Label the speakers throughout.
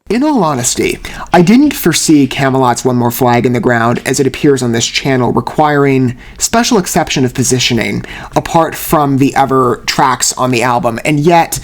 Speaker 1: In all honesty, I didn't foresee Kamelot's One More Flag in the Ground as it appears on this channel requiring special exception of positioning apart from the other tracks on the album, and yet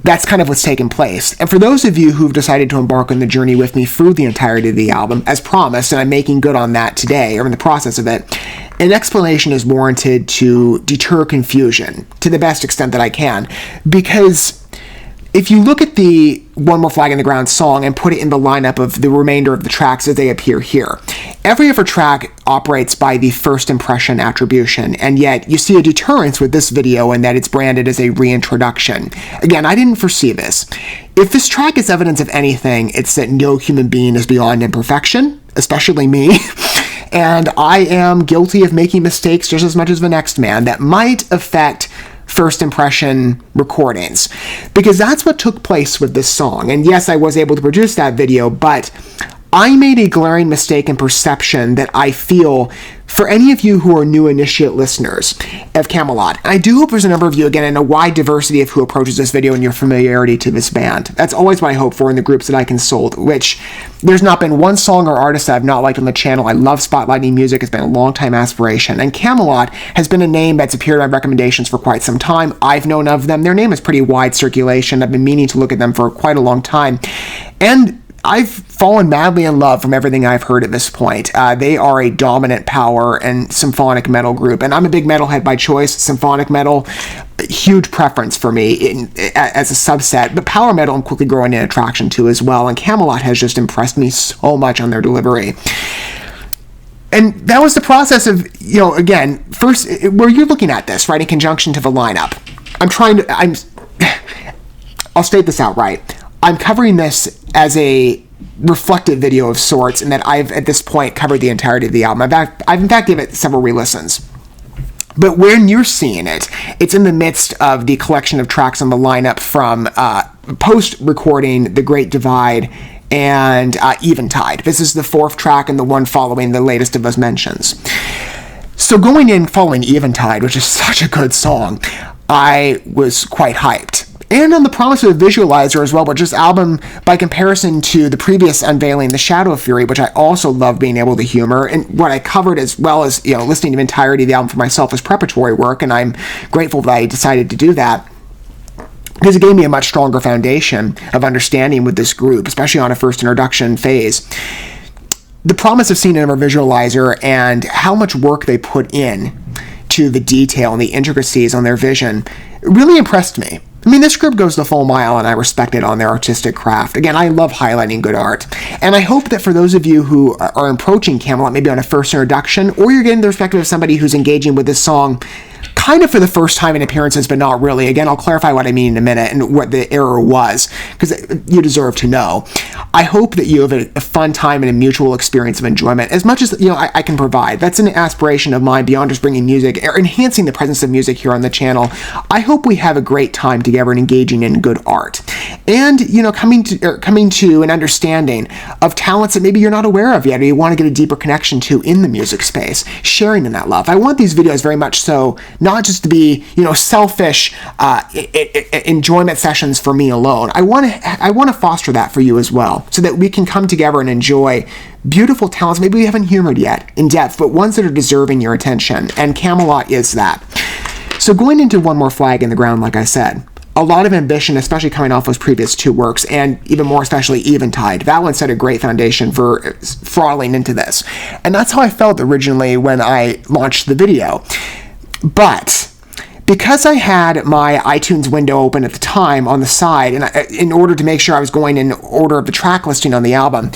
Speaker 1: that's kind of what's taken place. And for those of you who've decided to embark on the journey with me through the entirety of the album, as promised, and I'm making good on that today, or in the process of it, an explanation is warranted to deter confusion to the best extent that I can, because if you look at the One More Flag in the Ground song and put it in the lineup of the remainder of the tracks as they appear here, every other track operates by the first impression attribution, and yet you see a deterrence with this video in that it's branded as a reintroduction. Again, I didn't foresee this. If this track is evidence of anything, it's that no human being is beyond imperfection, especially me. And I am guilty of making mistakes just as much as the next man that might affect first impression recordings, because that's what took place with this song. And yes, I was able to produce that video, but I made a glaring mistake in perception that I feel for any of you who are new initiate listeners of Kamelot. And I do hope there's a number of you, again, in a wide diversity of who approaches this video and your familiarity to this band. That's always what I hope for in the groups that I consult, which there's not been one song or artist that I've not liked on the channel. I love spotlighting music. It's been a long-time aspiration. And Kamelot has been a name that's appeared on recommendations for quite some time. I've known of them. Their name is pretty wide circulation. I've been meaning to look at them for quite a long time. And I've fallen madly in love from everything I've heard at this point. They are a dominant power and symphonic metal group, and I'm a big metalhead by choice. Symphonic metal, huge preference for me as a subset, but power metal I'm quickly growing in attraction to as well, and Kamelot has just impressed me so much on their delivery. And that was the process of, again, first, where you're looking at this, right, in conjunction to the lineup. I'll state this outright. I'm covering this as a reflective video of sorts, in that I've, at this point, covered the entirety of the album. I've in fact given it several re-listens. But when you're seeing it, it's in the midst of the collection of tracks on the lineup from post-recording The Great Divide and Eventide. This is the fourth track and the one following the latest of those mentions. So going in following Eventide, which is such a good song, I was quite hyped. And on the promise of a visualizer as well, which this album, by comparison to the previous unveiling, The Shadow of Fury, which I also love being able to humor, and what I covered as well as, listening to the entirety of the album for myself as preparatory work, and I'm grateful that I decided to do that, because it gave me a much stronger foundation of understanding with this group, especially on a first introduction phase. The promise of seeing a visualizer and how much work they put in to the detail and the intricacies on their vision really impressed me. I mean, this group goes the full mile, and I respect it on their artistic craft. Again, I love highlighting good art. And I hope that for those of you who are approaching Kamelot, maybe on a first introduction, or you're getting the perspective of somebody who's engaging with this song kind of for the first time in appearances, but not really. Again, I'll clarify what I mean in a minute and what the error was, because you deserve to know. I hope that you have a fun time and a mutual experience of enjoyment, as much as I can provide. That's an aspiration of mine beyond just bringing music or enhancing the presence of music here on the channel. I hope we have a great time together and engaging in good art, and coming to an understanding of talents that maybe you're not aware of yet, or you want to get a deeper connection to in the music space, sharing in that love. I want these videos very much so not just to be, selfish enjoyment sessions for me alone. I want to foster that for you as well, so that we can come together and enjoy beautiful talents maybe we haven't humored yet in depth, but ones that are deserving your attention, and Kamelot is that. So going into One More Flag in the Ground, like I said, a lot of ambition, especially coming off those previous two works, and even more especially Eventide. That one set a great foundation for throttling into this. And that's how I felt originally when I launched the video. But because I had my iTunes window open at the time on the side, and in order to make sure I was going in order of the track listing on the album,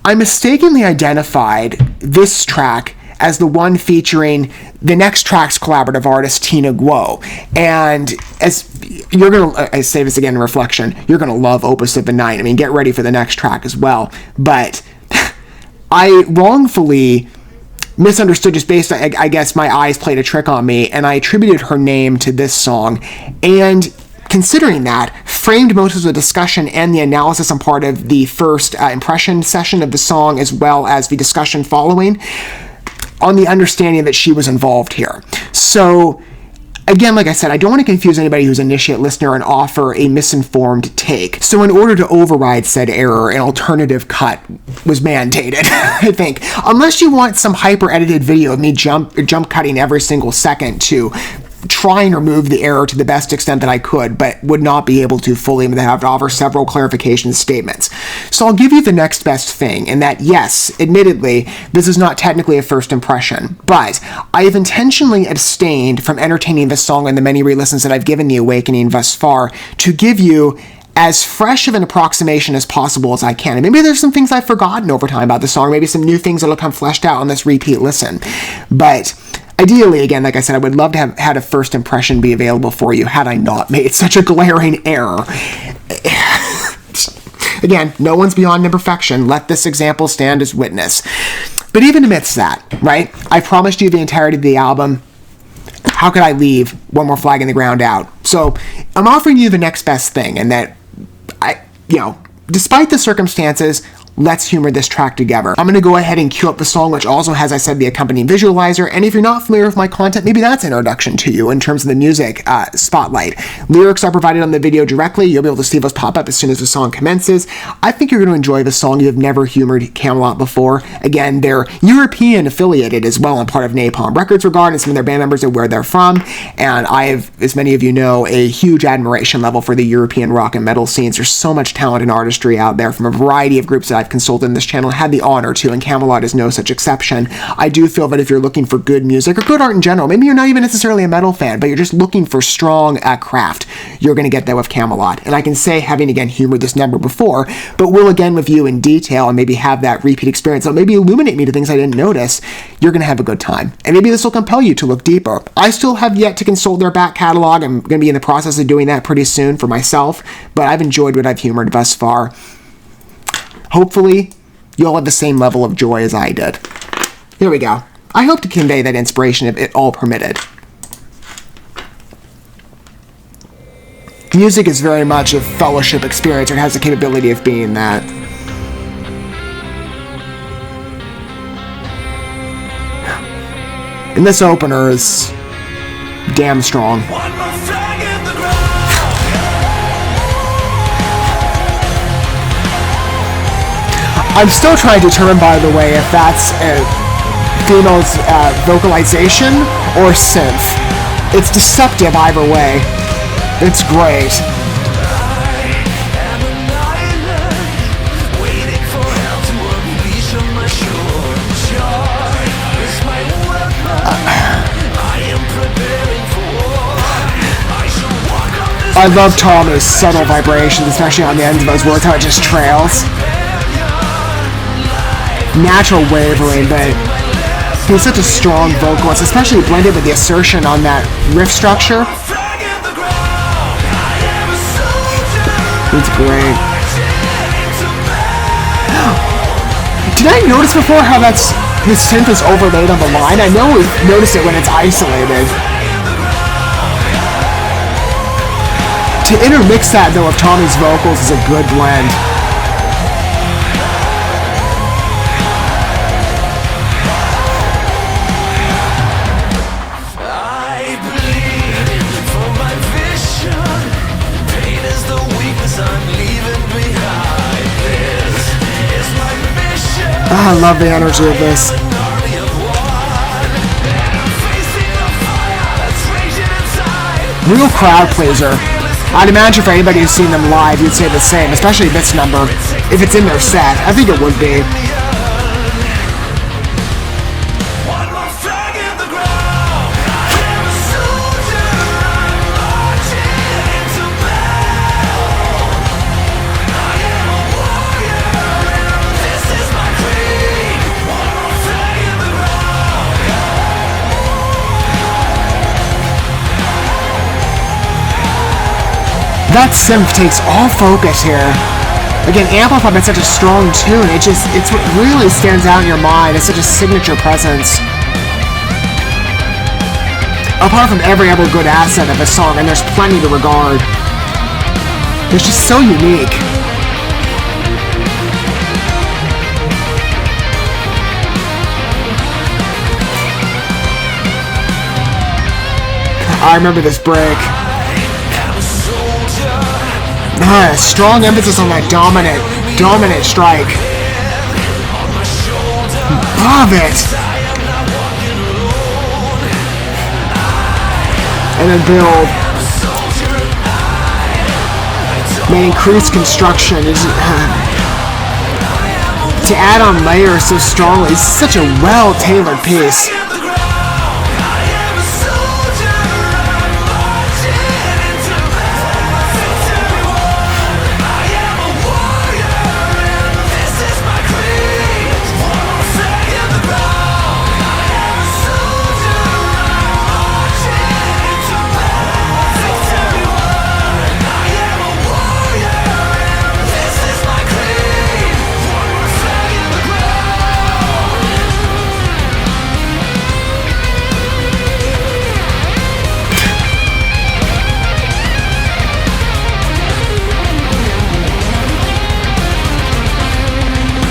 Speaker 1: I mistakenly identified this track as the one featuring the next track's collaborative artist, Tina Guo. And as you're going to, I say this again in reflection, you're going to love Opus of the Night. I mean, get ready for the next track as well. But I wrongfully misunderstood, just based on, I guess my eyes played a trick on me, and I attributed her name to this song. And considering that, framed most of the discussion and the analysis on part of the first impression session of the song, as well as the discussion following, on the understanding that she was involved here. So again, like I said, I don't want to confuse anybody who's an initiate listener and offer a misinformed take. So in order to override said error, an alternative cut was mandated, I think. Unless you want some hyper-edited video of me jump cutting every single second to try and remove the error to the best extent that I could, but would not be able to fully, and have to offer several clarification statements. So I'll give you the next best thing, in that, yes, admittedly, this is not technically a first impression, but I have intentionally abstained from entertaining this song in the many re-listens that I've given The Awakening thus far to give you as fresh of an approximation as possible as I can. And maybe there's some things I've forgotten over time about the song, maybe some new things that'll come fleshed out on this repeat listen. But ideally, again, like I said, I would love to have had a first impression be available for you had I not made such a glaring error. Again, no one's beyond imperfection. Let this example stand as witness. But even amidst that, right, I promised you the entirety of the album. How could I leave One More Flag in the Ground out? So I'm offering you the next best thing, and that despite the circumstances, let's humor this track together. I'm going to go ahead and cue up the song, which also has, I said, the accompanying visualizer. And if you're not familiar with my content, maybe that's an introduction to you in terms of the music spotlight. Lyrics are provided on the video directly. You'll be able to see those pop up as soon as the song commences. I think you're going to enjoy the song. You've never humored KAMELOT before. Again, they're European affiliated as well and part of Napalm Records regard, and some of their band members are where they're from. And I have, as many of you know, a huge admiration level for the European rock and metal scenes. There's so much talent and artistry out there from a variety of groups that I've consulted in this channel, had the honor to, and KAMELOT is no such exception. I do feel that if you're looking for good music or good art in general, maybe you're not even necessarily a metal fan, but you're just looking for strong craft, you're going to get that with KAMELOT. And I can say, having again humored this number before, but will again review in detail and maybe have that repeat experience, so maybe illuminate me to things I didn't notice, you're going to have a good time. And maybe this will compel you to look deeper. I still have yet to consult their back catalog. I'm going to be in the process of doing that pretty soon for myself, but I've enjoyed what I've humored thus far. Hopefully, you'll have the same level of joy as I did. Here we go. I hope to convey that inspiration if it all permitted. Music is very much a fellowship experience, or has the capability of being that. And this opener is damn strong. I'm still trying to determine, by the way, if that's a female's vocalization or synth. It's deceptive either way. It's great. I love Tommy's subtle vibrations, especially on the ends of those words, how it just trails. Natural wavering, but he's such a strong vocalist, especially blended with the assertion on that riff structure. It's great. Did I notice before how the synth is overlaid on the line? I know we've noticed it when it's isolated. To intermix that, though, with Tommy's vocals is a good blend. I love the energy of this. Real crowd pleaser. I'd imagine for anybody who's seen them live, you'd say the same, especially this number. If it's in their set, I think it would be. That synth takes all focus here. Again, amplified by such a strong tune, it's what really stands out in your mind. It's such a signature presence. Apart from every other good asset of a song, and there's plenty to regard, it's just so unique. I remember this break. Strong emphasis on that dominant strike. Love it. And then build. Man, increased construction is to add on layers so strongly. It's such a well-tailored piece.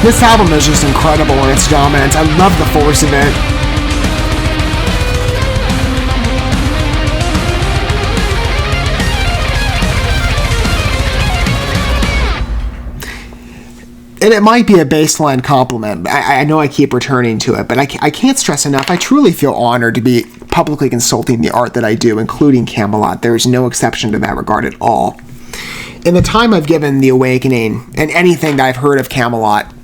Speaker 1: This album is just incredible in its dominance. I love the force of it. And it might be a baseline compliment. I know I keep returning to it, but I can't stress enough. I truly feel honored to be publicly consulting the art that I do, including Kamelot. There is no exception to that regard at all. In the time I've given The Awakening and anything that I've heard of Kamelot,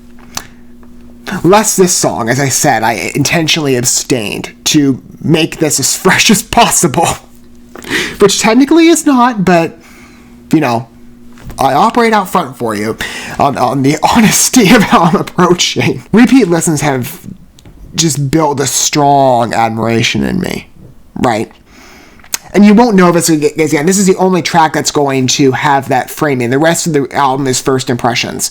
Speaker 1: less this song, as I said, I intentionally abstained to make this as fresh as possible. Which technically is not, but, you know, I operate out front for you on the honesty of how I'm approaching. Repeat listens have just built a strong admiration in me, right? And you won't know if it's, again, this is the only track that's going to have that framing. The rest of the album is first impressions.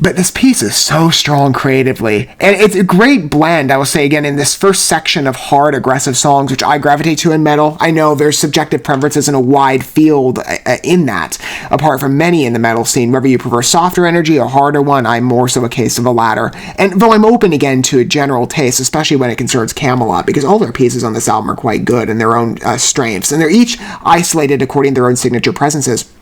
Speaker 1: But this piece is so strong creatively. And it's a great blend, I will say again, in this first section of hard, aggressive songs, which I gravitate to in metal. I know there's subjective preferences in a wide field in that, apart from many in the metal scene. Whether you prefer softer energy or harder one, I'm more so a case of the latter. And though I'm open again to a general taste, especially when it concerns Kamelot, because all their pieces on this album are quite good in their own strengths. And they're each isolated according to their own signature presences.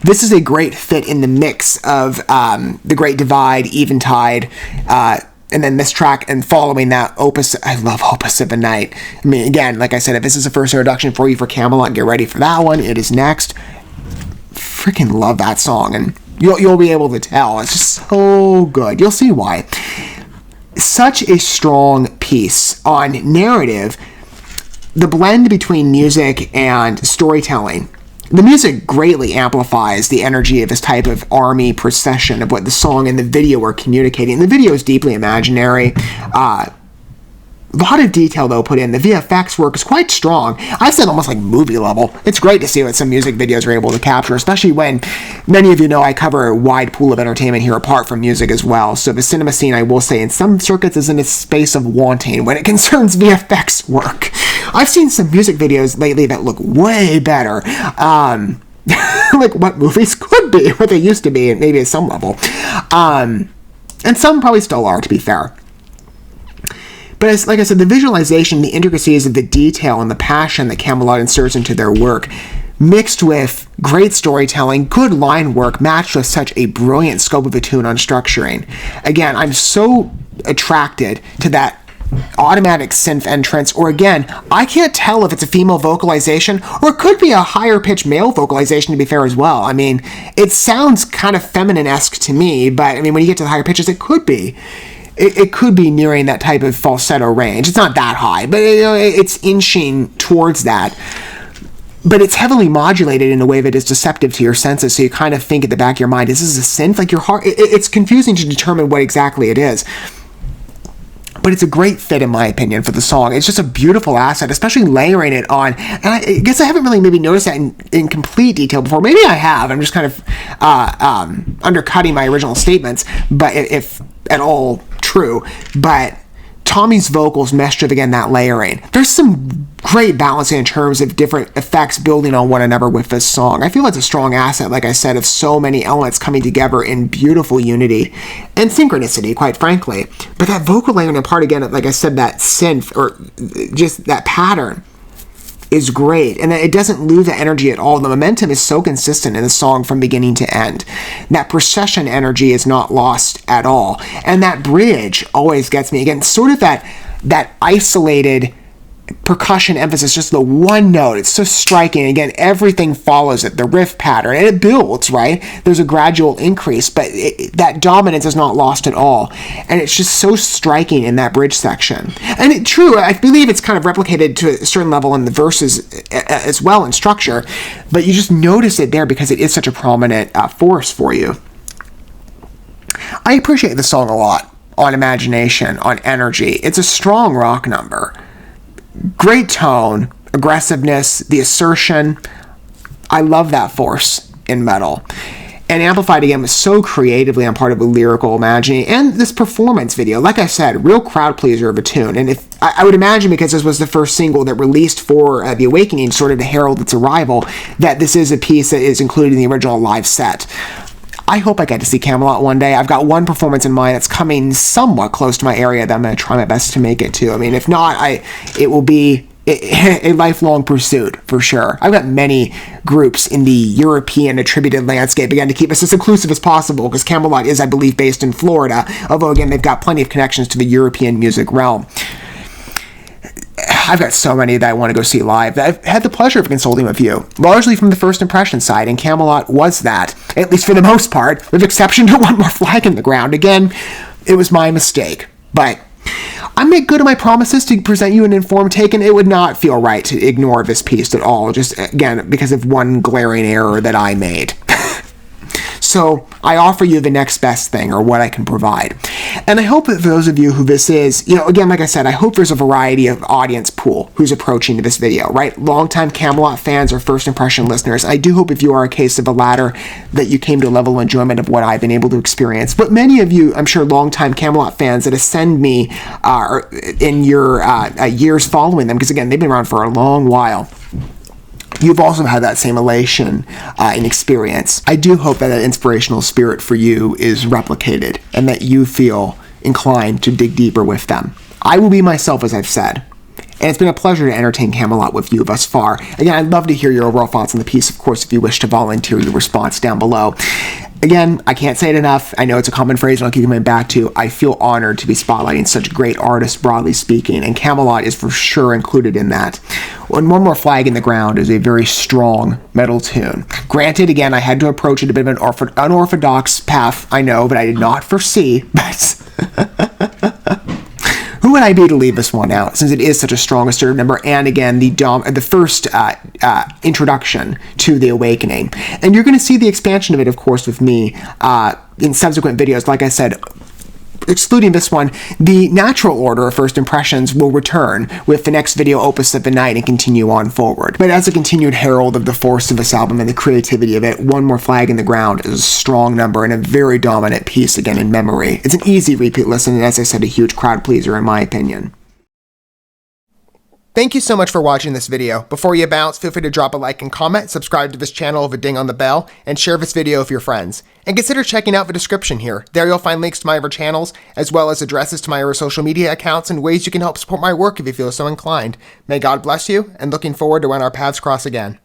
Speaker 1: This is a great fit in the mix of The Great Divide, Eventide, and then this track, and following that, Opus. I love Opus of the Night. I mean, again, like I said, if this is the first introduction for you for Kamelot, get ready for that one. It is next. Freaking love that song, and you'll be able to tell. It's just so good. You'll see why. Such a strong piece on narrative. The blend between music and storytelling. The music greatly amplifies the energy of this type of army procession of what the song and the video are communicating. The video is deeply imaginary. A lot of detail, though, put in. The VFX work is quite strong. I've said almost like movie level. It's great to see what some music videos are able to capture, especially when many of you know I cover a wide pool of entertainment here apart from music as well. So the cinema scene, I will say, in some circuits is in a space of wanting when it concerns VFX work. I've seen some music videos lately that look way better. Like what movies could be, what they used to be, and maybe at some level. And some probably still are, to be fair. But as, like I said, the visualization, the intricacies of the detail, and the passion that Kamelot inserts into their work, mixed with great storytelling, good line work, matched with such a brilliant scope of a tune on structuring. Again, I'm so attracted to that automatic synth entrance, or again, I can't tell if it's a female vocalization, or it could be a higher pitched male vocalization, to be fair as well. I mean, it sounds kind of feminine-esque to me, but I mean, when you get to the higher pitches, it could be. It could be nearing that type of falsetto range. It's not that high, but it's inching towards that. But it's heavily modulated in a way that is deceptive to your senses, so you kind of think at the back of your mind, is this a synth? Like your heart, it's confusing to determine what exactly it is. But it's a great fit, in my opinion, for the song. It's just a beautiful asset, especially layering it on. And I guess I haven't really maybe noticed that in complete detail before. Maybe I have. I'm just kind of undercutting my original statements, but if at all true. But Tommy's vocals meshed with, again, that layering. There's some great balancing in terms of different effects building on one another with this song. I feel it's a strong asset, like I said, of so many elements coming together in beautiful unity and synchronicity, quite frankly. But that vocal layering apart, again, like I said, that synth, or just that pattern, is great, and that it doesn't lose the energy at all. The momentum is so consistent in the song from beginning to end. That procession energy is not lost at all. And that bridge always gets me. Again, sort of that isolated percussion emphasis, just the one note. It's so striking. Again, everything follows it, the riff pattern, and it builds, right? There's a gradual increase, but that dominance is not lost at all. And it's just so striking in that bridge section. And true, I believe it's kind of replicated to a certain level in the verses as well in structure, but you just notice it there because it is such a prominent force for you. I appreciate the song a lot on imagination, on energy. It's a strong rock number. Great tone, aggressiveness, the assertion. I love that force in metal. And amplified again was so creatively on part of a lyrical imagining. And this performance video, like I said, real crowd pleaser of a tune. And if I would imagine, because this was the first single that released for The Awakening, sort of to herald its arrival, that this is a piece that is included in the original live set. I hope I get to see Kamelot one day. I've got one performance in mind that's coming somewhat close to my area that I'm going to try my best to make it to. I mean, if not, it will be a lifelong pursuit, for sure. I've got many groups in the European attributed landscape, again, to keep us as inclusive as possible, because Kamelot is, I believe, based in Florida, although, again, they've got plenty of connections to the European music realm. I've got so many that I want to go see live that I've had the pleasure of consulting with you, largely from the first impression side, and Kamelot was that, at least for the most part, with exception to One More Flag in the Ground. Again, it was my mistake, but I make good on my promises to present you an informed take, and it would not feel right to ignore this piece at all, just, again, because of one glaring error that I made. So I offer you the next best thing, or what I can provide. And I hope that for those of you who this is, again, like I said, I hope there's a variety of audience pool who's approaching to this video, right? Longtime Kamelot fans or first impression listeners. I do hope if you are a case of the latter, that you came to a level of enjoyment of what I've been able to experience. But many of you, I'm sure, longtime Kamelot fans that ascend me in your years following them, because again, they've been around for a long while. You've also had that same elation and experience. I do hope that that inspirational spirit for you is replicated and that you feel inclined to dig deeper with them. I will be myself, as I've said. And it's been a pleasure to entertain Kamelot with you thus far. Again, I'd love to hear your overall thoughts on the piece, of course, if you wish to volunteer your response down below. Again, I can't say it enough. I know it's a common phrase and I'll keep coming back to. I feel honored to be spotlighting such great artists, broadly speaking, and Kamelot is for sure included in that. One More Flag in the Ground is a very strong metal tune. Granted, again, I had to approach it a bit of an unorthodox path, I know, but I did not foresee. Who would I be to leave this one out, since it is such a strong assertive number, and again, the first introduction to The Awakening. And you're going to see the expansion of it, of course, with me in subsequent videos. Like I said, excluding this one, the natural order of first impressions will return with the next video, Opus of the Night, and continue on forward. But as a continued herald of the force of this album and the creativity of it, One More Flag in the Ground is a strong number and a very dominant piece, again, in memory. It's an easy repeat listen, and as I said, a huge crowd pleaser in my opinion. Thank you so much for watching this video. Before you bounce, feel free to drop a like and comment, subscribe to this channel with a ding on the bell, and share this video with your friends. And consider checking out the description here. There you'll find links to my other channels, as well as addresses to my other social media accounts and ways you can help support my work if you feel so inclined. May God bless you, and looking forward to when our paths cross again.